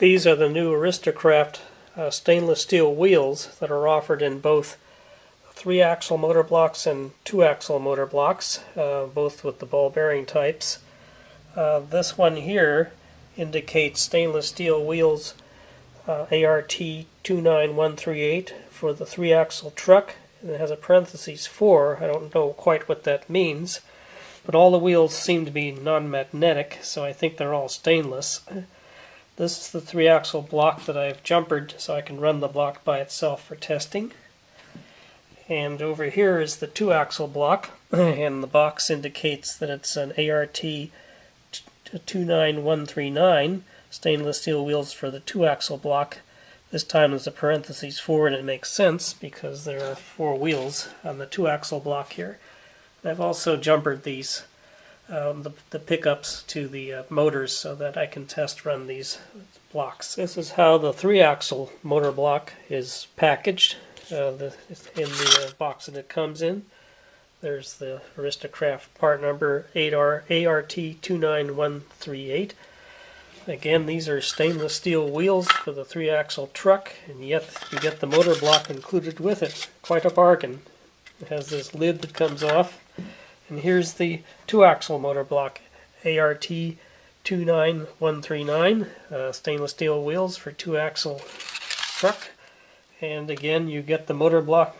These are the new Aristocraft stainless steel wheels that are offered in both 3-axle motor blocks and 2-axle motor blocks, both with the ball bearing types. This one here indicates stainless steel wheels ART 29138 for the 3-axle truck, and it has a parentheses 4. I don't know quite what that means, but all the wheels seem to be non-magnetic, so I think they're all stainless. This is the 3-axle block that I've jumpered so I can run the block by itself for testing. And over here is the 2-axle block, and the box indicates that it's an ART 29139, stainless steel wheels for the 2-axle block. This time there's a parentheses 4, and it makes sense because there are 4 wheels on the 2-axle block here. And I've also jumpered these the pickups to the motors so that I can test run these blocks. This is how the 3-axle motor block is packaged in the box that it comes in. There's the Aristocraft part number ART29138. Again, these are stainless steel wheels for the 3-axle truck, and yet you get the motor block included with it. Quite a bargain. It has this lid that comes off. And here's the 2-axle motor block, ART29139, stainless steel wheels for 2-axle truck. And again, you get the motor block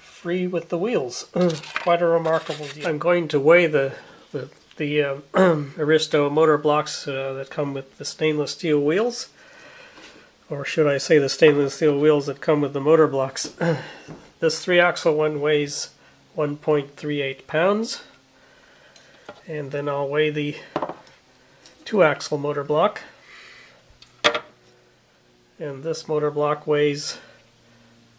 free with the wheels. Quite a remarkable deal. I'm going to weigh the Aristo motor blocks that come with the stainless steel wheels. Or should I say the stainless steel wheels that come with the motor blocks. This 3-axle one weighs 1.38 pounds, and then I'll weigh the 2-axle motor block, and this motor block weighs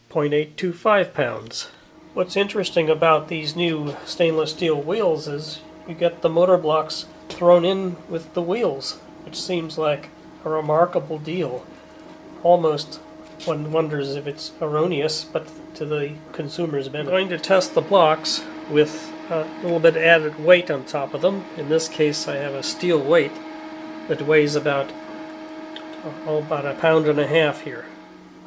0.825 pounds. What's interesting about these new stainless steel wheels is you get the motor blocks thrown in with the wheels, which seems like a remarkable deal. Almost one wonders if it's erroneous, but to the consumer's benefit. I'm going to test the blocks with a little bit added weight on top of them. In this case, I have a steel weight that weighs about 1.5 pounds here.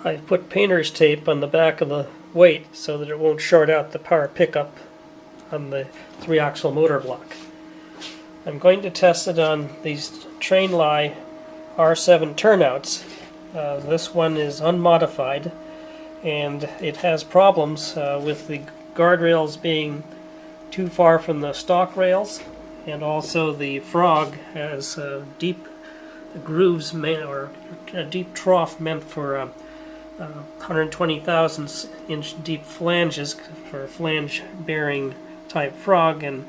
I put painter's tape on the back of the weight so that it won't short out the power pickup on the 3-axle motor block. I'm going to test it on these Trainline R7 turnouts. This one is unmodified, and it has problems with the guardrails being too far from the stock rails, and also the frog has deep grooves or a deep trough meant for 120,000 inch deep flanges for a flange bearing type frog, and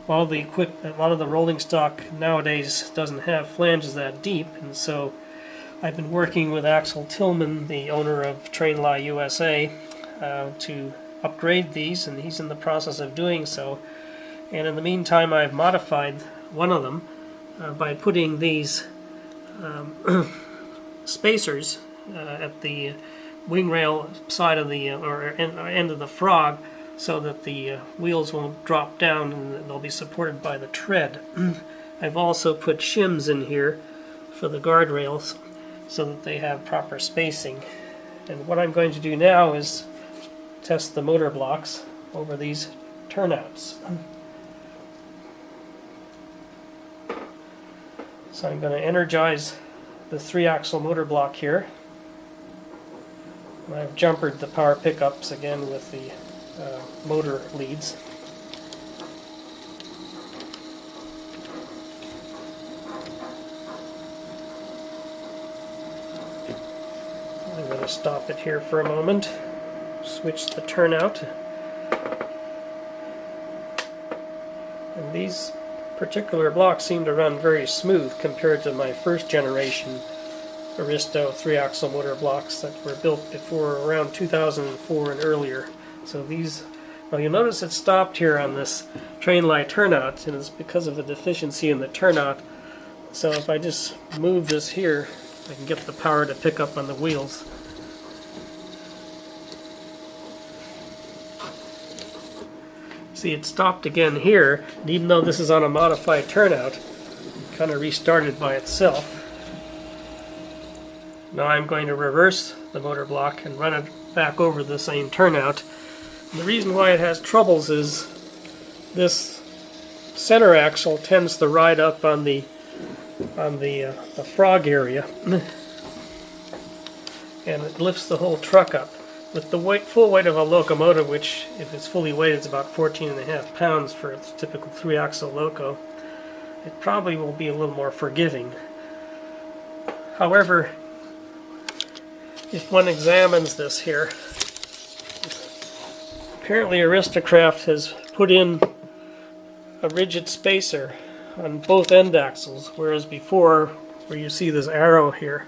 a lot of the rolling stock nowadays doesn't have flanges that deep, and so I've been working with Axel Tillman, the owner of Trainline USA, to upgrade these, and he's in the process of doing so. And in the meantime, I've modified one of them by putting these spacers at the wing rail side of the end of the frog, so that the wheels won't drop down and they'll be supported by the tread. I've also put shims in here for the guardrails, so that they have proper spacing. And what I'm going to do now is test the motor blocks over these turnouts. So I'm going to energize the 3-axle motor block here. And I've jumpered the power pickups again with the motor leads. I'm going to stop it here for a moment, switch the turnout, and these particular blocks seem to run very smooth compared to my first generation Aristo 3-axle motor blocks that were built before around 2004 and earlier. So these, well, you'll notice it stopped here on this Trainline turnout, and it's because of the deficiency in the turnout. So if I just move this here, I can get the power to pick up on the wheels. See, it stopped again here, and even though this is on a modified turnout, it kind of restarted by itself. Now I'm going to reverse the motor block and run it back over the same turnout. And the reason why it has troubles is this center axle tends to ride up on the frog area, and it lifts the whole truck up. With the full weight of a locomotive, which if it's fully weighted is about 14.5 pounds for its typical 3-axle loco, it probably will be a little more forgiving. However, if one examines this here, apparently Aristocraft has put in a rigid spacer on both end axles, whereas before, where you see this arrow here,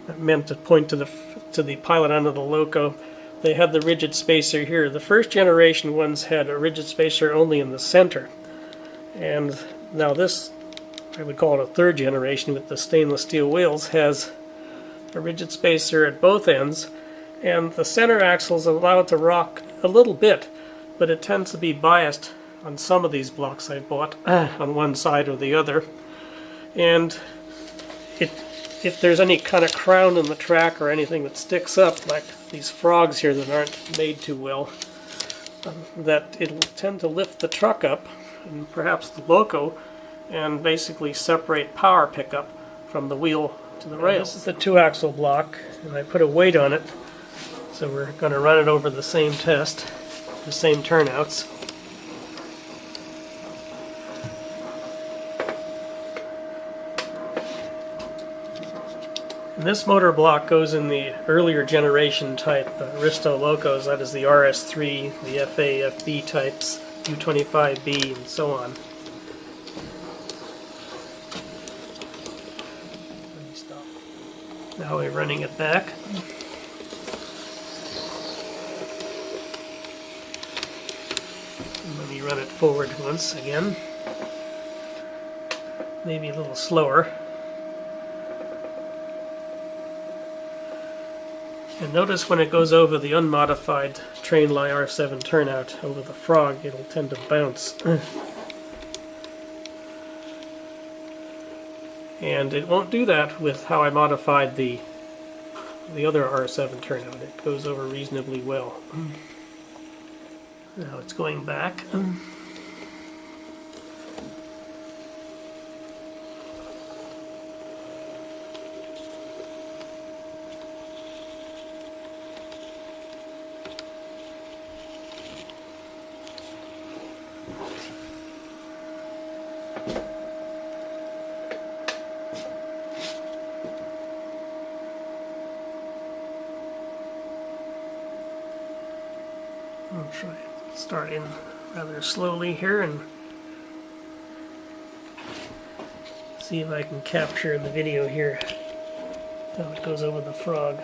that meant to point to the pilot end of the loco, they had the rigid spacer here. The first generation ones had a rigid spacer only in the center, and now this, I would call it a third generation with the stainless steel wheels, has a rigid spacer at both ends, and the center axle is allowed to rock a little bit, but it tends to be biased on some of these blocks I bought on one side or the other. And if there's any kind of crown in the track or anything that sticks up, like these frogs here that aren't made too well, that it'll tend to lift the truck up, and perhaps the loco, and basically separate power pickup from the wheel to the rail. This is the 2-axle block, and I put a weight on it, so we're going to run it over the same test, the same turnouts. And this motor block goes in the earlier generation type Aristo locos, that is the RS3, the FA, FB types, U25B, and so on. Let me stop. Now we're running it back. And let me run it forward once again. Maybe a little slower. And notice when it goes over the unmodified Trainline R7 turnout over the frog, it'll tend to bounce. And it won't do that with how I modified the other R7 turnout. It goes over reasonably well. Now it's going back. I'll try and start in rather slowly here and see if I can capture in the video here how it goes over the frog.